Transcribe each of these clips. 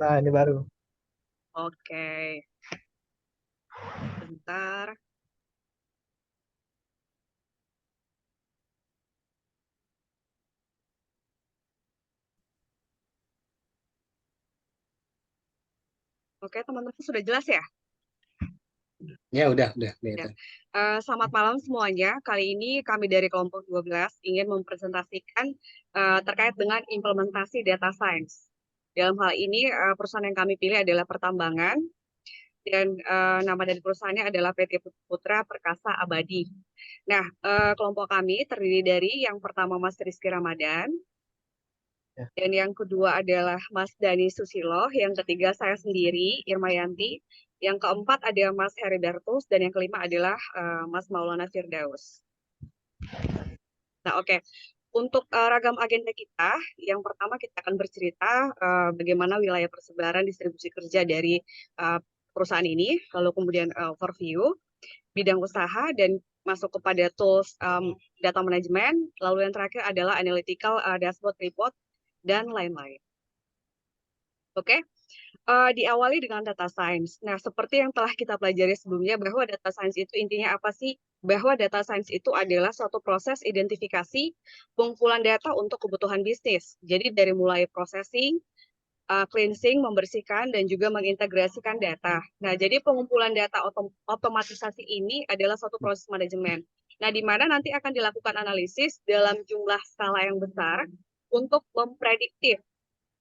Nah, ini baru. Oke, bentar. Oke, teman-teman sudah jelas ya? Ya, udah Ya. kelihatan. Selamat malam semuanya. Kali ini kami dari kelompok 12 ingin mempresentasikan terkait dengan implementasi data science. Dalam hal ini, perusahaan yang kami pilih adalah pertambangan, dan nama dari perusahaannya adalah PT Putra Perkasa Abadi. Nah, kelompok kami terdiri dari yang pertama Mas Rizky Ramadan, Ya. dan yang kedua adalah Mas Dani Susilo, yang ketiga saya sendiri, Irma Yanti, yang keempat ada Mas Heri Dartus, dan yang kelima adalah Mas Maulana Firdaus. Nah, oke. Untuk ragam agenda kita, yang pertama kita akan bercerita bagaimana wilayah persebaran distribusi kerja dari perusahaan ini, lalu kemudian overview, bidang usaha, dan masuk kepada tools data management, lalu yang terakhir adalah analytical dashboard report, dan lain-lain. Oke. Diawali dengan data science. Nah, seperti yang telah kita pelajari sebelumnya, bahwa data science itu intinya apa sih? Bahwa data science itu adalah suatu proses identifikasi pengumpulan data untuk kebutuhan bisnis. Jadi dari mulai processing, cleansing, membersihkan, dan juga mengintegrasikan data. Nah, jadi pengumpulan data otomatisasi ini adalah suatu proses manajemen. Nah, di mana nanti akan dilakukan analisis dalam jumlah skala yang besar untuk memprediktif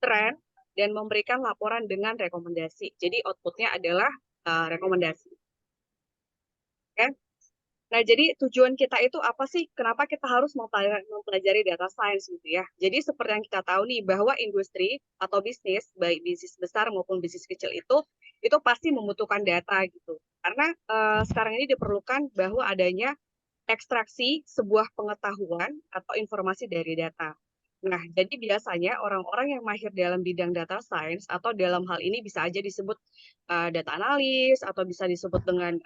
tren dan memberikan laporan dengan rekomendasi. Jadi outputnya adalah rekomendasi. Oke. Nah, jadi tujuan kita itu apa sih? Kenapa kita harus mempelajari data science gitu ya? Jadi seperti yang kita tahu nih, bahwa industri atau bisnis, baik bisnis besar maupun bisnis kecil itu pasti membutuhkan data gitu. Karena sekarang ini diperlukan bahwa adanya ekstraksi sebuah pengetahuan atau informasi dari data. Nah, jadi biasanya orang-orang yang mahir dalam bidang data science atau dalam hal ini bisa aja disebut data analis atau bisa disebut dengan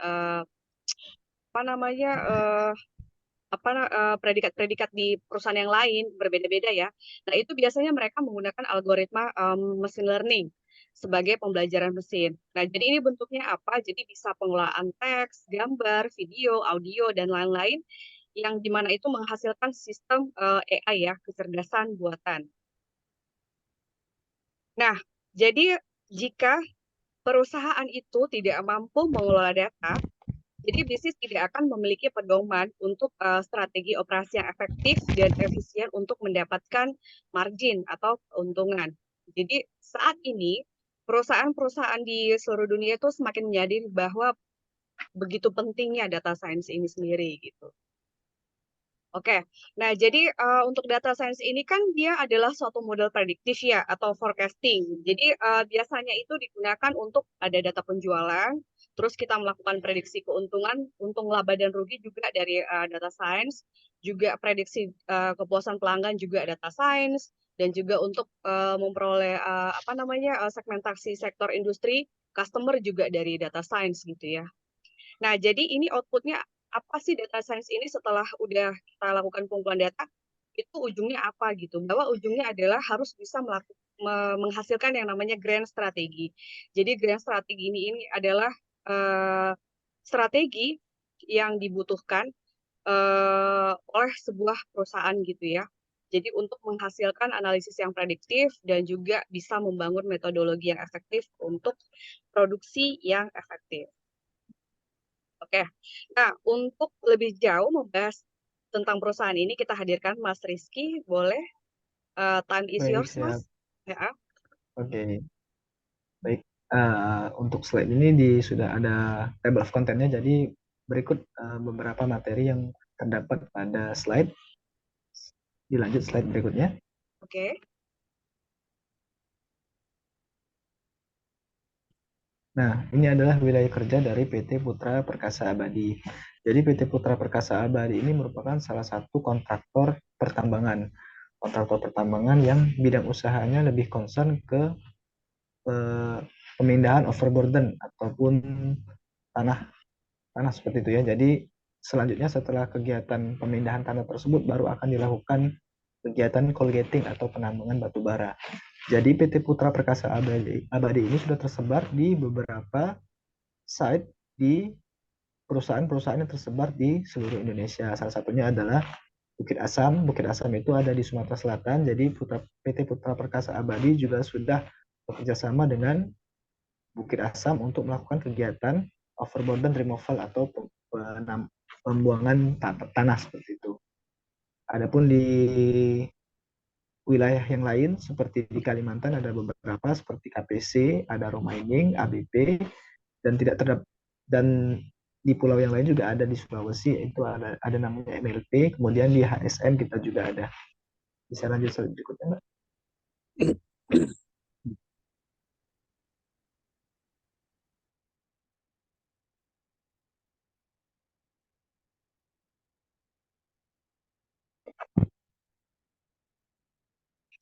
apa namanya predikat-predikat di perusahaan yang lain berbeda-beda ya. Nah, itu biasanya mereka menggunakan algoritma machine learning sebagai pembelajaran mesin. Nah, jadi ini bentuknya apa? Jadi bisa pengelolaan teks, gambar, video, audio, dan lain-lain yang dimana itu menghasilkan sistem AI ya, kecerdasan buatan. Nah, jadi jika perusahaan itu tidak mampu mengelola data, jadi bisnis tidak akan memiliki pedoman untuk strategi operasi yang efektif dan efisien untuk mendapatkan margin atau keuntungan. Jadi saat ini perusahaan-perusahaan di seluruh dunia itu semakin menyadari bahwa begitu pentingnya data science ini sendiri gitu. Oke, nah jadi untuk data science ini kan dia adalah suatu model prediktif ya atau forecasting. Jadi biasanya itu digunakan untuk ada data penjualan, terus kita melakukan prediksi keuntungan, untung laba dan rugi juga dari data science, juga prediksi kepuasan pelanggan juga data science, dan juga untuk memperoleh segmentasi sektor industri, customer juga dari data science gitu ya. Nah, jadi ini outputnya apa sih data science ini setelah udah kita lakukan pengumpulan data, itu ujungnya apa gitu. Bahwa ujungnya adalah harus bisa menghasilkan yang namanya grand strategi. Jadi grand strategi ini adalah strategi yang dibutuhkan oleh sebuah perusahaan gitu ya. Jadi untuk menghasilkan analisis yang prediktif dan juga bisa membangun metodologi yang efektif untuk produksi yang efektif. Oke, nah untuk lebih jauh membahas tentang perusahaan ini kita hadirkan Mas Rizky, boleh? Time is Baik, yours, siap. Mas. Ya. Oke, baik. Untuk slide ini sudah ada table of contentnya, jadi berikut beberapa materi yang terdapat pada slide. Dilanjut slide berikutnya. Oke. Nah, ini adalah wilayah kerja dari PT Putra Perkasa Abadi. Jadi PT Putra Perkasa Abadi ini merupakan salah satu kontraktor pertambangan. Kontraktor pertambangan yang bidang usahanya lebih concern ke pemindahan overburden ataupun tanah tanah seperti itu ya. Jadi selanjutnya setelah kegiatan pemindahan tanah tersebut baru akan dilakukan kegiatan coal getting atau penambangan batu bara. Jadi PT Putra Perkasa Abadi ini sudah tersebar di beberapa site di perusahaan-perusahaan yang tersebar di seluruh Indonesia. Salah satunya adalah Bukit Asam. Bukit Asam itu ada di Sumatera Selatan. Jadi PT Putra Perkasa Abadi juga sudah bekerja sama dengan Bukit Asam untuk melakukan kegiatan overburden removal atau pembuangan tanah seperti itu. Adapun di wilayah yang lain seperti di Kalimantan ada beberapa seperti KPC, ada Romining, ABP, dan tidak terdapat dan di pulau yang lain juga ada di Sulawesi itu ada namanya MLP, kemudian di HSM kita juga ada. Bisa lanjut berikutnya, Mbak.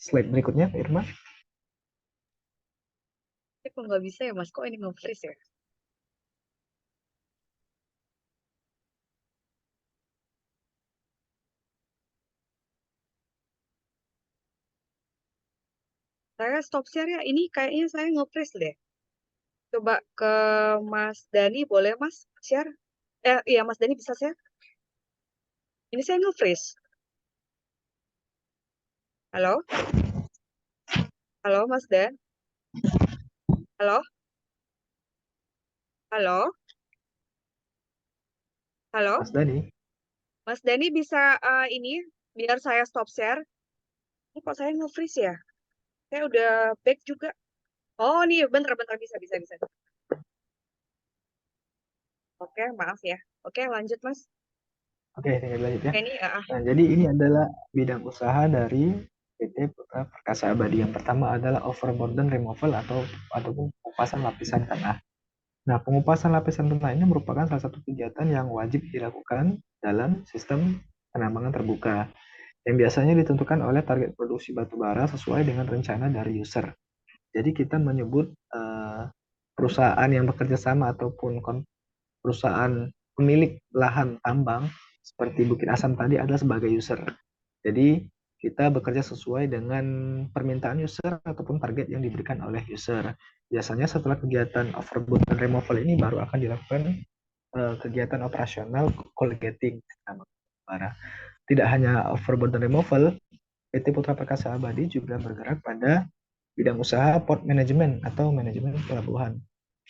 Slide berikutnya, Pak Irma. Kok nggak bisa ya, Mas? Kok ini nge-freeze ya? Saya stop share ya. Ini kayaknya saya nge-freeze deh. Coba ke Mas Dani, boleh Mas share? Iya, Mas Dani bisa share? Ini saya nge-freeze. Halo? Halo, Mas Dan? Halo? Halo? Halo? Mas Dani. Mas Dani bisa ini, biar saya stop share. Ini kok saya nge-freeze ya? Saya udah back juga. Oh, nih, bentar-bentar. Bisa. Oke, maaf ya. Oke, lanjut, Mas. Oke, tinggal lanjut ya. Ini, Nah, jadi ini adalah bidang usaha dari PT Putra Perkasa Abadi. Yang pertama adalah overburden removal ataupun pengupasan lapisan tanah. Nah, pengupasan lapisan tanah ini merupakan salah satu kegiatan yang wajib dilakukan dalam sistem penambangan terbuka, yang biasanya ditentukan oleh target produksi batu bara sesuai dengan rencana dari user. Jadi kita menyebut perusahaan yang bekerja sama ataupun perusahaan pemilik lahan tambang seperti Bukit Asam tadi adalah sebagai user. Jadi kita bekerja sesuai dengan permintaan user ataupun target yang diberikan oleh user. Biasanya setelah kegiatan overburden removal ini baru akan dilakukan kegiatan operasional coal getting. Tidak hanya overburden removal, PT Putra Perkasa Abadi juga bergerak pada bidang usaha port management atau manajemen pelabuhan.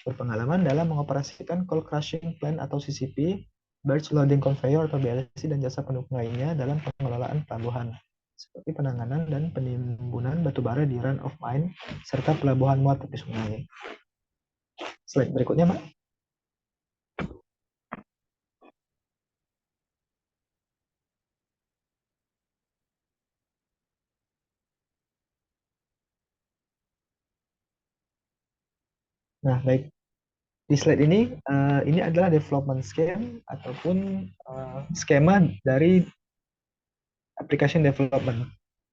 Berpengalaman dalam mengoperasikan coal crushing plant atau CCP, barge loading conveyor atau BLC, dan jasa pendukung lainnya dalam pengelolaan pelabuhan, seperti penanganan dan penimbunan batubara di run of mine, serta pelabuhan muat tepi sungai. Slide berikutnya, Mbak. Nah, baik. Di slide ini adalah development scheme ataupun skema dari application development.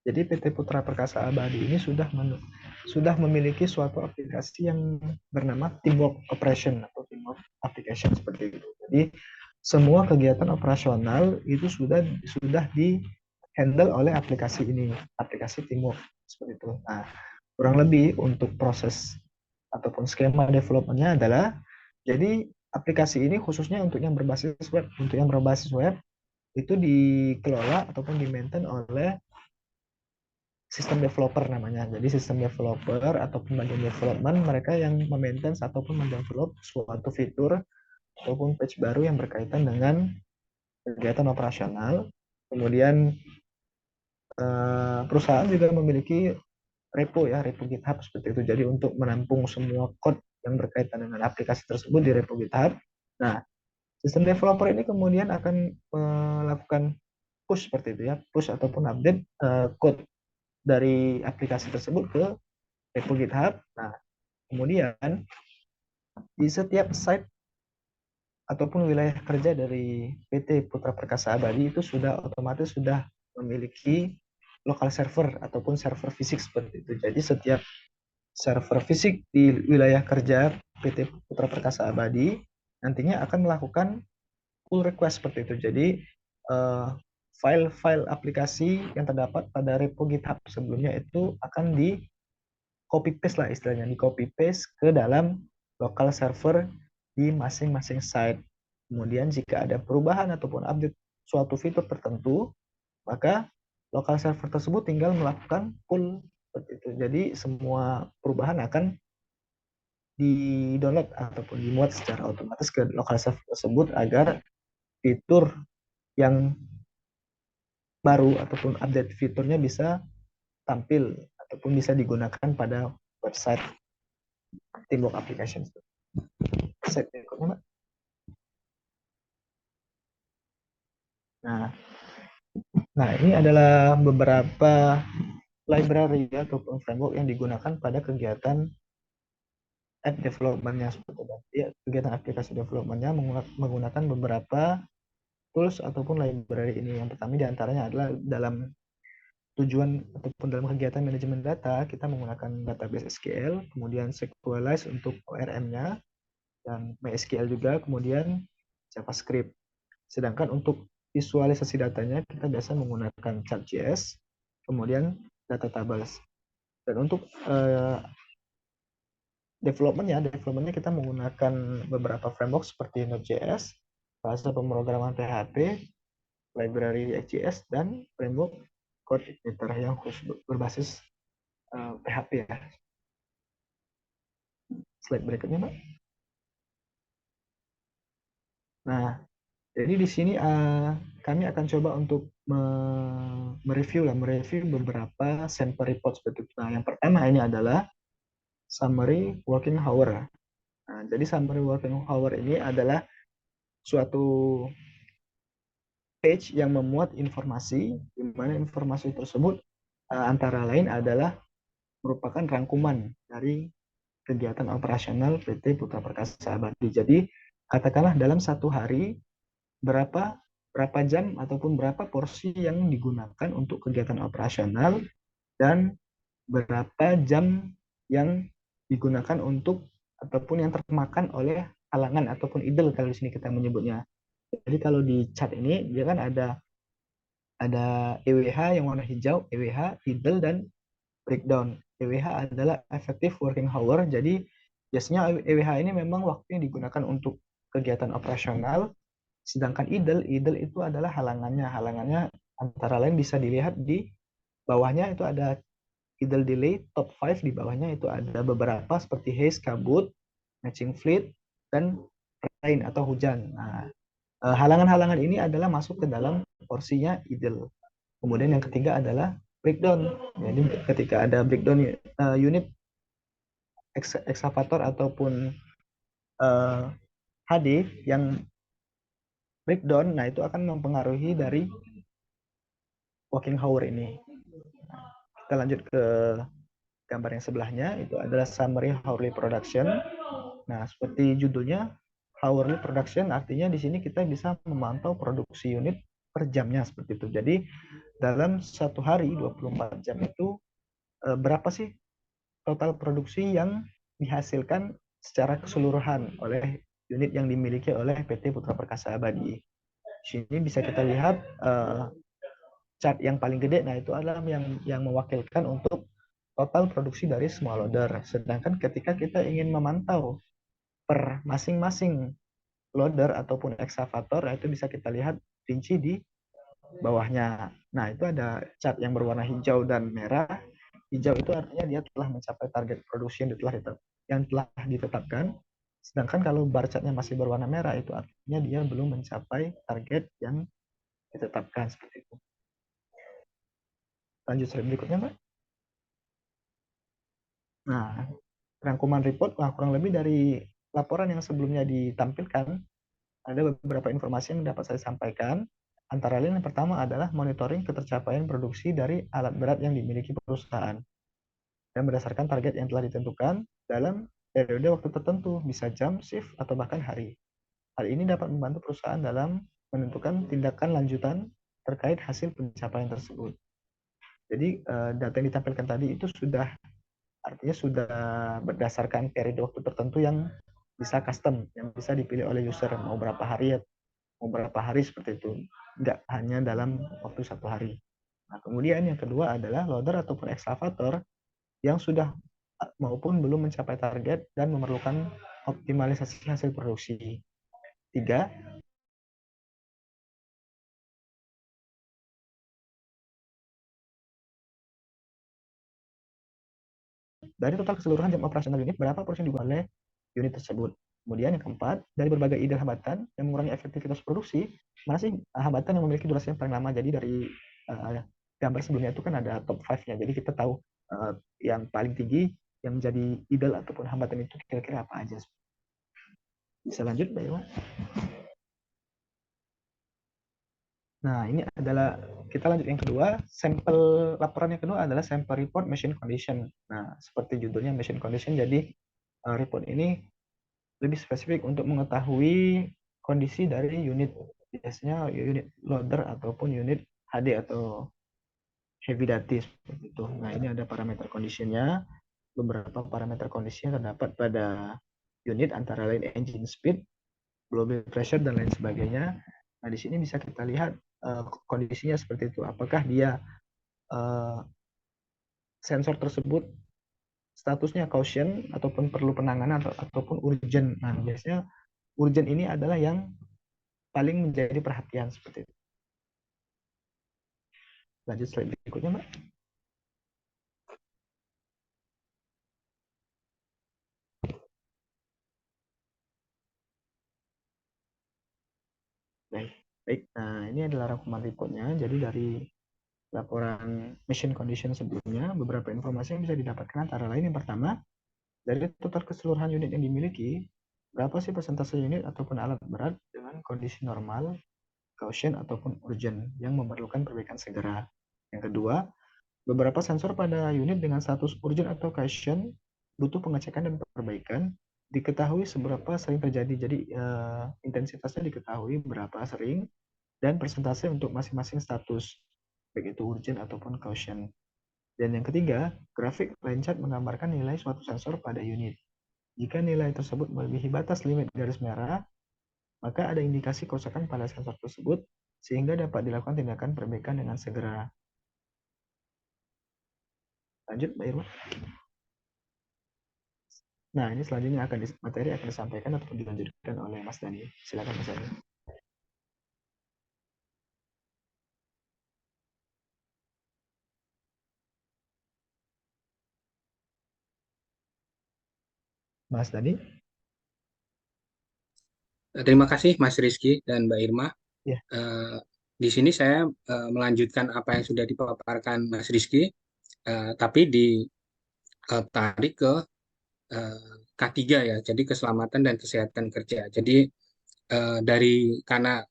Jadi PT Putra Perkasa Abadi ini sudah memiliki suatu aplikasi yang bernama Teamwork Operation atau Teamwork Application seperti itu. Jadi semua kegiatan operasional itu sudah di handle oleh aplikasi ini, aplikasi Teamwork seperti itu. Nah, kurang lebih untuk proses ataupun skema developmentnya adalah jadi aplikasi ini khususnya untuk yang berbasis web. Untuk yang berbasis web itu dikelola ataupun di-maintain oleh sistem developer namanya. Jadi sistem developer ataupun bagian development mereka yang memaintain ataupun mendevelop suatu fitur ataupun page baru yang berkaitan dengan kegiatan operasional. Kemudian perusahaan juga memiliki repo GitHub seperti itu. Jadi untuk menampung semua code yang berkaitan dengan aplikasi tersebut di repo GitHub. Nah, sistem developer ini kemudian akan melakukan push seperti itu ya, push ataupun update code dari aplikasi tersebut ke repo GitHub. Nah, kemudian di setiap site ataupun wilayah kerja dari PT Putra Perkasa Abadi itu otomatis sudah memiliki lokal server ataupun server fisik seperti itu. Jadi setiap server fisik di wilayah kerja PT Putra Perkasa Abadi nantinya akan melakukan pull request seperti itu. Jadi file-file aplikasi yang terdapat pada repo GitHub sebelumnya itu akan copy paste lah istilahnya, di copy paste ke dalam local server di masing-masing site. Kemudian jika ada perubahan ataupun update suatu fitur tertentu, maka local server tersebut tinggal melakukan pull seperti itu. Jadi semua perubahan akan di-download ataupun dimuat secara otomatis ke local server tersebut agar fitur yang baru ataupun update fiturnya bisa tampil ataupun bisa digunakan pada website Teamwork Application. Slide berikutnya, Mbak. Nah, ini adalah beberapa library ataupun framework yang digunakan pada kegiatan app development-nya seperti tadi. Ya, kegiatan aplikasi development-nya menggunakan beberapa tools ataupun library ini. Yang pertama diantaranya adalah dalam tujuan ataupun dalam kegiatan manajemen data, kita menggunakan database SQL, kemudian SQLize untuk ORM-nya, dan MySQL juga, kemudian JavaScript. Sedangkan untuk visualisasi datanya, kita biasa menggunakan Chart.js, kemudian data tables. Dan untuk developmentnya kita menggunakan beberapa framework seperti Node.js, bahasa pemrograman PHP, library React.js, dan framework code editor yang khusus berbasis PHP ya. Slide berikutnya, Mbak. Nah, jadi di sini kami akan coba untuk mereview beberapa sample report seperti itu. Nah, yang pertama ini adalah summary working hour. Nah, jadi summary working hour ini adalah suatu page yang memuat informasi, di mana informasi tersebut antara lain adalah merupakan rangkuman dari kegiatan operasional PT Putra Perkasa Abadi. Jadi katakanlah dalam satu hari berapa jam ataupun berapa porsi yang digunakan untuk kegiatan operasional dan berapa jam yang digunakan untuk ataupun yang termakan oleh halangan ataupun idle kalau di sini kita menyebutnya. Jadi kalau di chart ini dia kan ada EWH yang warna hijau, EWH, idle, dan breakdown. EWH adalah effective working hour, jadi biasanya EWH ini memang waktu yang digunakan untuk kegiatan operasional, sedangkan idle itu adalah halangannya. Halangannya antara lain bisa dilihat di bawahnya itu ada idle delay, top 5 di bawahnya itu ada beberapa seperti haze, kabut, matching fleet, dan rain atau hujan. Nah, halangan-halangan ini adalah masuk ke dalam porsinya idle. Kemudian yang ketiga adalah breakdown. Jadi ketika ada breakdown unit excavator ataupun HD yang breakdown, nah itu akan mempengaruhi dari working hour ini. Kita lanjut ke gambar yang sebelahnya, itu adalah summary hourly production. Nah, seperti judulnya, hourly production artinya di sini kita bisa memantau produksi unit per jamnya seperti itu. Jadi dalam satu hari 24 jam itu berapa sih total produksi yang dihasilkan secara keseluruhan oleh unit yang dimiliki oleh PT Putra Perkasa Abadi. Di sini bisa kita lihat chart yang paling gede, nah itu adalah yang mewakilkan untuk total produksi dari small loader. Sedangkan ketika kita ingin memantau per masing-masing loader ataupun excavator, itu bisa kita lihat rinci di bawahnya. Nah, itu ada chart yang berwarna hijau dan merah. Hijau itu artinya dia telah mencapai target produksi yang telah ditetapkan. Sedangkan kalau bar chartnya masih berwarna merah, itu artinya dia belum mencapai target yang ditetapkan seperti itu. Lanjut slide berikutnya, Mbak. Nah, rangkuman report, kurang lebih dari laporan yang sebelumnya ditampilkan, ada beberapa informasi yang dapat saya sampaikan. Antara lain yang pertama adalah monitoring ketercapaian produksi dari alat berat yang dimiliki perusahaan. Dan berdasarkan target yang telah ditentukan dalam periode waktu tertentu, bisa jam, shift, atau bahkan hari. Hal ini dapat membantu perusahaan dalam menentukan tindakan lanjutan terkait hasil pencapaian tersebut. Jadi data yang ditampilkan tadi itu artinya sudah berdasarkan periode waktu tertentu yang bisa custom, yang bisa dipilih oleh user mau berapa hari seperti itu, nggak hanya dalam waktu satu hari. Nah, kemudian yang kedua adalah loader ataupun excavator yang sudah maupun belum mencapai target dan memerlukan optimalisasi hasil produksi. 3. Dari total keseluruhan jam operasional unit, berapa porsi digunakan oleh unit tersebut. Kemudian yang keempat, dari berbagai ide hambatan yang mengurangi efektivitas produksi, mana sih hambatan yang memiliki durasi yang paling lama? Jadi dari gambar sebelumnya itu kan ada top 5-nya. Jadi kita tahu yang paling tinggi yang menjadi idle ataupun hambatan itu kira-kira apa aja. Bisa lanjut, Mbak Irma? Nah, ini adalah kita lanjut yang kedua. Sampel laporan yang kedua adalah sampel report machine condition. Nah, seperti judulnya machine condition, jadi report ini lebih spesifik untuk mengetahui kondisi dari unit, biasanya unit loader ataupun unit HD atau heavy duty seperti itu. Nah, ini ada parameter conditionnya. Beberapa parameter kondisinya terdapat pada unit, antara lain engine speed, blow pressure, dan lain sebagainya. Nah, di sini bisa kita lihat kondisinya seperti itu. Apakah dia sensor tersebut statusnya caution ataupun perlu penanganan ataupun urgent. Nah, biasanya urgent ini adalah yang paling menjadi perhatian seperti itu. Lanjut slide berikutnya, Mbak. Baik. Nah, ini adalah rangkuman reportnya. Jadi dari laporan mission condition sebelumnya, beberapa informasi yang bisa didapatkan antara lain yang pertama, dari total keseluruhan unit yang dimiliki, berapa sih persentase unit ataupun alat berat dengan kondisi normal, caution ataupun urgent yang memerlukan perbaikan segera. Yang kedua, beberapa sensor pada unit dengan status urgent atau caution butuh pengecekan dan perbaikan, diketahui seberapa sering terjadi. Jadi intensitasnya diketahui berapa sering dan persentase untuk masing-masing status, baik itu urgent ataupun caution. Dan yang ketiga, grafik line chart menggambarkan nilai suatu sensor pada unit. Jika nilai tersebut melebihi batas limit garis merah, maka ada indikasi kerusakan pada sensor tersebut, sehingga dapat dilakukan tindakan perbaikan dengan segera. Lanjut, Mbak Irma. Nah, ini selanjutnya materi akan disampaikan ataupun dilanjutkan oleh Mas Dani. Silakan, Mas Dani. Mas Dani. Terima kasih Mas Rizky dan Mbak Irma. Ya. Di sini saya melanjutkan apa yang sudah dipaparkan Mas Rizky, tapi ditarik ke K3 ya, jadi keselamatan dan kesehatan kerja. Jadi karena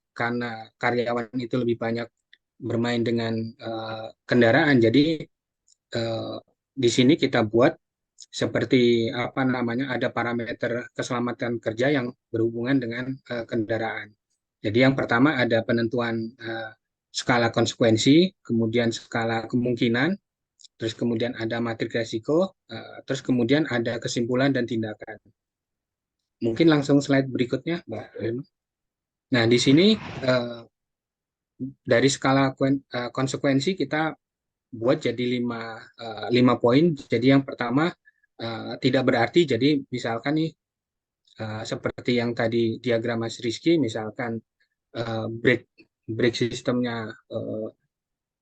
karyawan itu lebih banyak bermain dengan kendaraan, jadi di sini kita buat seperti apa namanya, ada parameter keselamatan kerja yang berhubungan dengan kendaraan. Jadi yang pertama ada penentuan skala konsekuensi, kemudian skala kemungkinan, terus kemudian ada matrik resiko, terus kemudian ada kesimpulan dan tindakan. Mungkin langsung slide berikutnya, Mbak. Nah, di sini dari skala konsekuensi kita buat jadi 5 poin. Jadi yang pertama, tidak berarti, jadi misalkan nih seperti yang tadi diagram Mas Rizky, misalkan brake sistemnya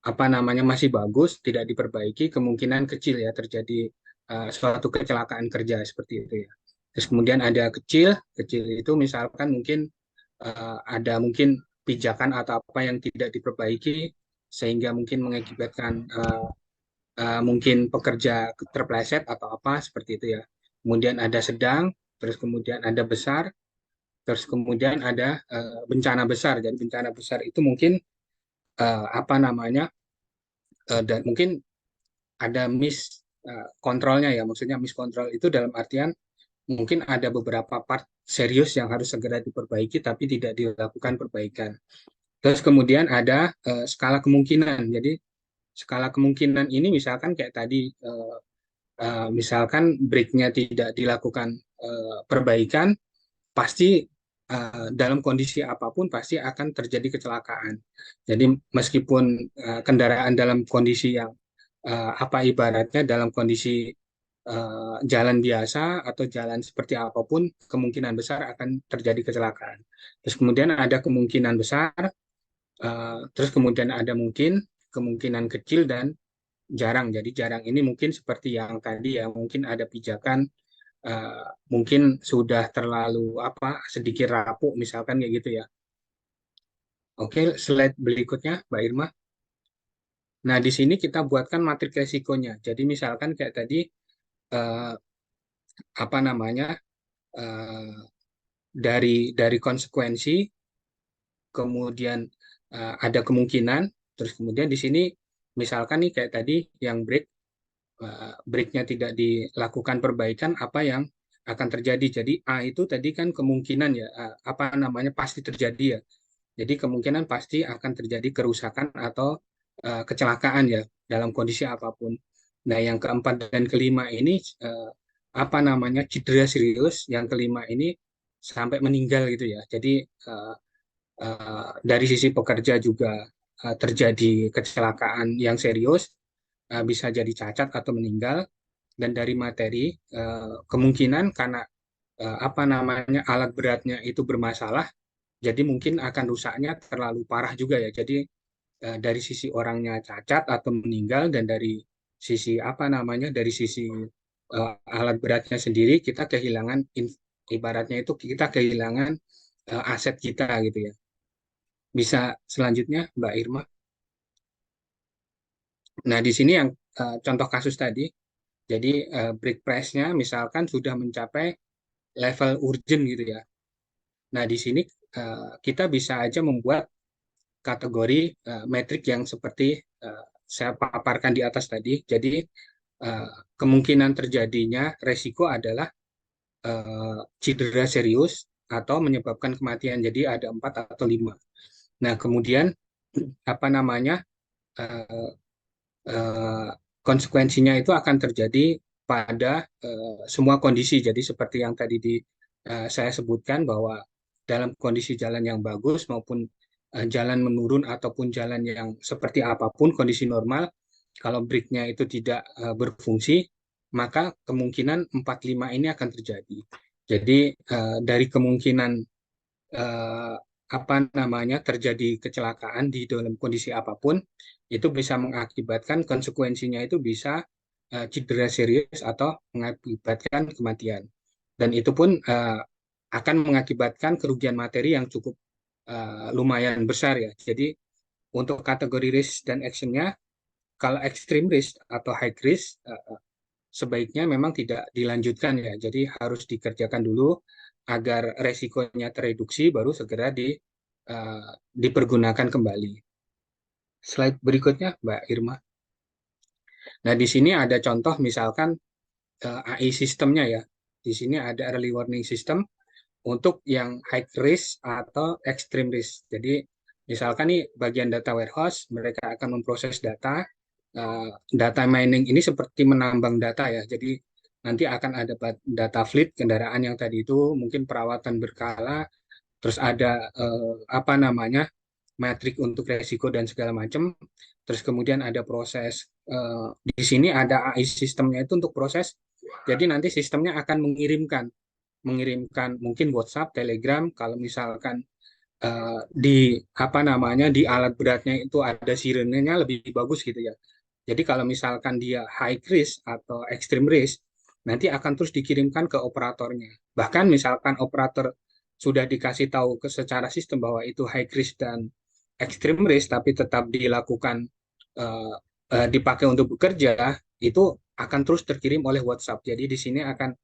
apa namanya masih bagus, tidak diperbaiki, kemungkinan kecil ya terjadi suatu kecelakaan kerja seperti itu ya. Terus kemudian ada kecil itu misalkan mungkin ada mungkin pijakan atau apa yang tidak diperbaiki sehingga mungkin mengakibatkan mungkin pekerja terpleset atau apa seperti itu ya. Kemudian ada sedang, terus kemudian ada besar, terus kemudian ada bencana besar. Jadi bencana besar itu mungkin apa namanya, dan mungkin ada kontrolnya ya, maksudnya kontrol itu dalam artian mungkin ada beberapa part serius yang harus segera diperbaiki tapi tidak dilakukan perbaikan. Terus kemudian ada skala kemungkinan. Jadi skala kemungkinan ini misalkan kayak tadi, misalkan brake-nya tidak dilakukan perbaikan, pasti dalam kondisi apapun pasti akan terjadi kecelakaan. Jadi meskipun kendaraan dalam kondisi yang apa ibaratnya dalam kondisi jalan biasa atau jalan seperti apapun, kemungkinan besar akan terjadi kecelakaan. Terus kemudian ada kemungkinan besar, terus kemudian ada kemungkinan kecil dan jarang. Jadi jarang ini mungkin seperti yang tadi ya, mungkin ada pijakan, mungkin sudah terlalu sedikit rapuh misalkan kayak gitu ya. Oke, slide berikutnya, Mbak Irma. Nah, di sini kita buatkan matriks resikonya. Jadi misalkan kayak tadi eh, apa namanya eh, dari konsekuensi, kemudian ada kemungkinan, terus kemudian di sini misalkan nih kayak tadi yang breaknya tidak dilakukan perbaikan, apa yang akan terjadi. Jadi A itu tadi kan kemungkinan ya, pasti terjadi ya. Jadi kemungkinan pasti akan terjadi kerusakan atau kecelakaan ya dalam kondisi apapun. Nah, yang keempat dan kelima ini cedera serius. Yang kelima ini sampai meninggal gitu ya. Jadi dari sisi pekerja juga terjadi kecelakaan yang serius, bisa jadi cacat atau meninggal. Dan dari materi kemungkinan karena alat beratnya itu bermasalah, jadi mungkin akan rusaknya terlalu parah juga ya. Jadi dari sisi orangnya cacat atau meninggal, dan dari sisi dari sisi alat beratnya sendiri kita kehilangan, ibaratnya itu kita kehilangan aset kita gitu ya. Bisa selanjutnya Mbak Irma. Nah, di sini yang contoh kasus tadi, jadi break price-nya misalkan sudah mencapai level urgent gitu ya. Nah, di sini kita bisa aja membuat kategori metrik yang seperti saya paparkan di atas tadi. Jadi kemungkinan terjadinya resiko adalah cedera serius atau menyebabkan kematian. Jadi ada 4 atau 5. Nah, kemudian apa namanya eh, eh, konsekuensinya itu akan terjadi pada semua kondisi. Jadi seperti yang tadi saya sebutkan, bahwa dalam kondisi jalan yang bagus maupun jalan menurun ataupun jalan yang seperti apapun kondisi normal, kalau brake-nya itu tidak berfungsi, maka kemungkinan 4-5 ini akan terjadi. Jadi dari kemungkinan eh, terjadi kecelakaan di dalam kondisi apapun, itu bisa mengakibatkan konsekuensinya itu bisa cedera serius atau mengakibatkan kematian. Dan itu pun akan mengakibatkan kerugian materi yang cukup lumayan besar ya. Jadi untuk kategori risk dan actionnya, kalau extreme risk atau high risk, sebaiknya memang tidak dilanjutkan ya. Jadi harus dikerjakan dulu agar resikonya tereduksi, baru segera dipergunakan kembali. Slide berikutnya, Mbak Irma. Nah, di sini ada contoh misalkan AI sistemnya ya. Di sini ada early warning system untuk yang high risk atau extreme risk. Jadi misalkan nih bagian data warehouse, mereka akan memproses data. Data mining ini seperti menambang data ya. Jadi nanti akan ada data fleet kendaraan yang tadi itu, mungkin perawatan berkala, terus ada metrik untuk resiko dan segala macam. Terus kemudian ada proses, di sini ada AI sistemnya itu untuk proses. Jadi nanti sistemnya akan mengirimkan mungkin WhatsApp, Telegram, kalau misalkan di alat beratnya itu ada sirenenya lebih bagus gitu ya. Jadi kalau misalkan dia high risk atau extreme risk, nanti akan terus dikirimkan ke operatornya. Bahkan misalkan operator sudah dikasih tahu secara sistem bahwa itu high risk dan extreme risk, tapi tetap dipakai untuk bekerja, itu akan terus terkirim oleh WhatsApp. Jadi di sini akan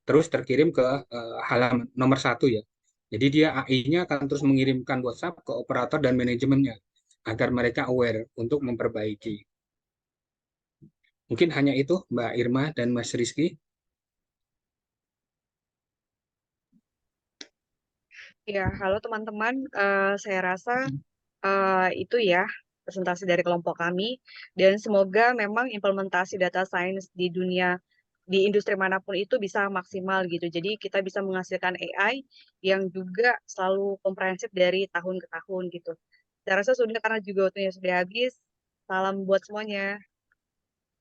terus terkirim ke halaman nomor 1 ya. Jadi dia AI-nya akan terus mengirimkan WhatsApp ke operator dan manajemennya agar mereka aware untuk memperbaiki. Mungkin hanya itu, Mbak Irma dan Mas Rizky. Ya, halo teman-teman. Saya rasa itu ya presentasi dari kelompok kami. Dan semoga memang implementasi data science di dunia, di industri manapun itu bisa maksimal gitu. Jadi kita bisa menghasilkan AI yang juga selalu komprehensif dari tahun ke tahun gitu. Saya rasa sudah, karena juga waktunya sudah habis. Salam buat semuanya.